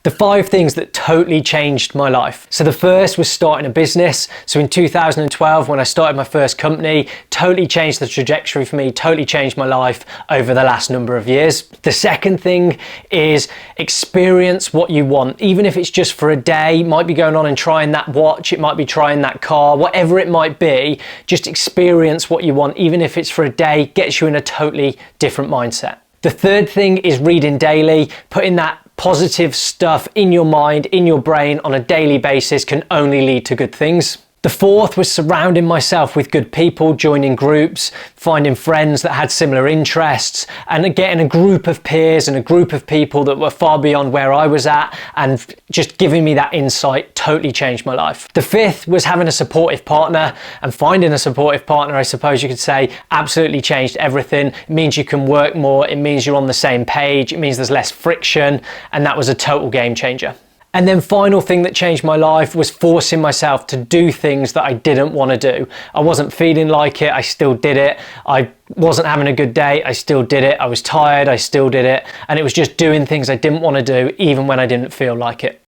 The 5 things that totally changed my life. So the first was starting a business. So in 2012, when I started my first company, totally changed the trajectory for me, totally changed my life over the last number of years. The second thing is experience what you want, even if it's just for a day. It might be going on and trying that watch, it might be trying that car, whatever it might be, just experience what you want, even if it's for a day, gets you in a totally different mindset. The third thing is reading daily, putting that positive stuff in your mind, in your brain on a daily basis can only lead to good things. The fourth was surrounding myself with good people, joining groups, finding friends that had similar interests, and getting a group of peers and a group of people that were far beyond where I was at, and just giving me that insight totally changed my life. The fifth was having a supportive partner, and finding a supportive partner, I suppose you could say, absolutely changed everything. It means you can work more, it means you're on the same page, it means there's less friction, and that was a total game changer. And then final thing that changed my life was forcing myself to do things that I didn't want to do. I wasn't feeling like it, I still did it. I wasn't having a good day, I still did it. I was tired, I still did it. And it was just doing things I didn't want to do even when I didn't feel like it.